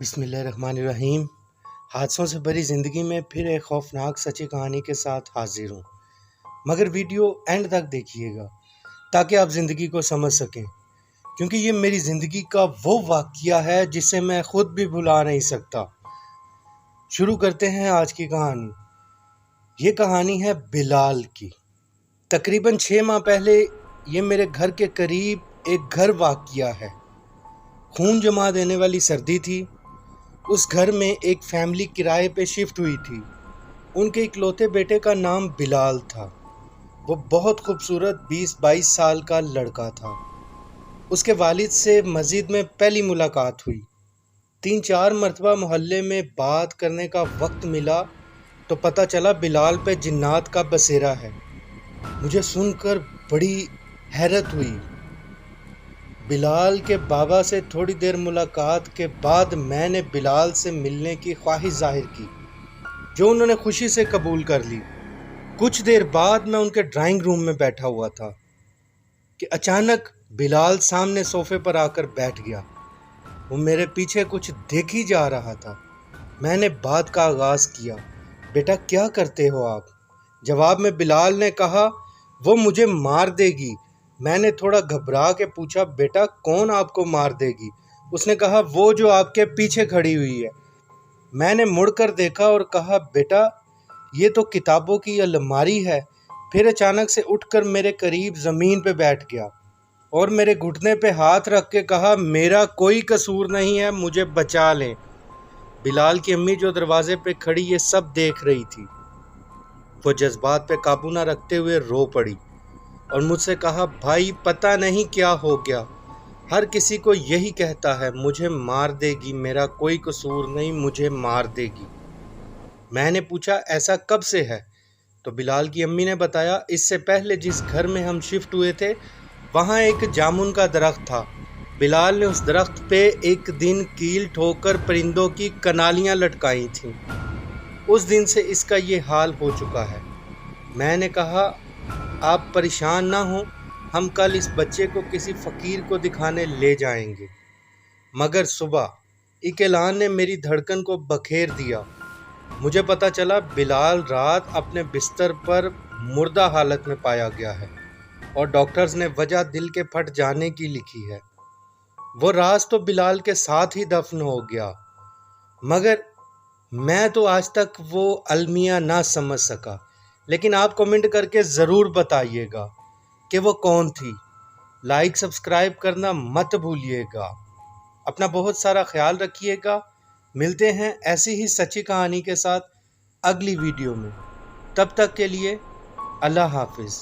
बिस्मिल्लाहिर्रहमानिर्रहीम। हादसों से भरी ज़िंदगी में फिर एक खौफनाक सच्ची कहानी के साथ हाजिर हूँ, मगर वीडियो एंड तक देखिएगा ताकि आप ज़िंदगी को समझ सकें, क्योंकि ये मेरी ज़िंदगी का वो वाक़या है जिसे मैं ख़ुद भी भुला नहीं सकता। शुरू करते हैं आज की कहानी। ये कहानी है बिलाल की। तकरीबन 6 माह पहले ये मेरे घर के करीब एक घर वाक़या है। खून जमा देने वाली सर्दी थी। उस घर में एक फैमिली किराए पे शिफ्ट हुई थी। उनके इकलौते बेटे का नाम बिलाल था। वो बहुत खूबसूरत 20-22 साल का लड़का था। उसके वालिद से मस्जिद में पहली मुलाकात हुई। 3-4 मरतबा मोहल्ले में बात करने का वक्त मिला तो पता चला बिलाल पे जिन्नात का बसेरा है। मुझे सुनकर बड़ी हैरत हुई। बिलाल के बाबा से थोड़ी देर मुलाकात के बाद मैंने बिलाल से मिलने की ख्वाहिश जाहिर की, जो उन्होंने खुशी से कबूल कर ली। कुछ देर बाद मैं उनके ड्राइंग रूम में बैठा हुआ था कि अचानक बिलाल सामने सोफे पर आकर बैठ गया। वो मेरे पीछे कुछ देख ही जा रहा था। मैंने बात का आगाज़ किया, बेटा क्या करते हो आप? जवाब में बिलाल ने कहा, वो मुझे मार देगी। मैंने थोड़ा घबरा के पूछा, बेटा कौन आपको मार देगी? उसने कहा, वो जो आपके पीछे खड़ी हुई है। मैंने मुड़कर देखा और कहा, बेटा ये तो किताबों की अलमारी है। फिर अचानक से उठकर मेरे करीब ज़मीन पे बैठ गया और मेरे घुटने पे हाथ रख के कहा, मेरा कोई कसूर नहीं है, मुझे बचा लें। बिलाल की अम्मी जो दरवाजे पे खड़ी ये सब देख रही थी। वो जज्बात पे काबू ना रखते हुए रो पड़ी और मुझसे कहा, भाई पता नहीं क्या हो गया, हर किसी को यही कहता है, मुझे मार देगी, मेरा कोई कसूर नहीं, मुझे मार देगी। मैंने पूछा, ऐसा कब से है? तो बिलाल की अम्मी ने बताया, इससे पहले जिस घर में हम शिफ्ट हुए थे वहाँ एक जामुन का दरख्त था। बिलाल ने उस दरख्त पे एक दिन कील ठोकर परिंदों की कनालियाँ लटकाई थीं। उस दिन से इसका ये हाल हो चुका है। मैंने कहा, आप परेशान ना हो, हम कल इस बच्चे को किसी फ़कीर को दिखाने ले जाएंगे। मगर सुबह एक ऐलान ने मेरी धड़कन को बखेर दिया। मुझे पता चला बिलाल रात अपने बिस्तर पर मुर्दा हालत में पाया गया है और डॉक्टर्स ने वजह दिल के फट जाने की लिखी है। वो राज तो बिलाल के साथ ही दफन हो गया, मगर मैं तो आज तक वो अलमिया ना समझ सका। लेकिन आप कमेंट करके ज़रूर बताइएगा कि वो कौन थी। लाइक सब्सक्राइब करना मत भूलिएगा। अपना बहुत सारा ख्याल रखिएगा। मिलते हैं ऐसी ही सच्ची कहानी के साथ अगली वीडियो में। तब तक के लिए अल्लाह हाफिज़।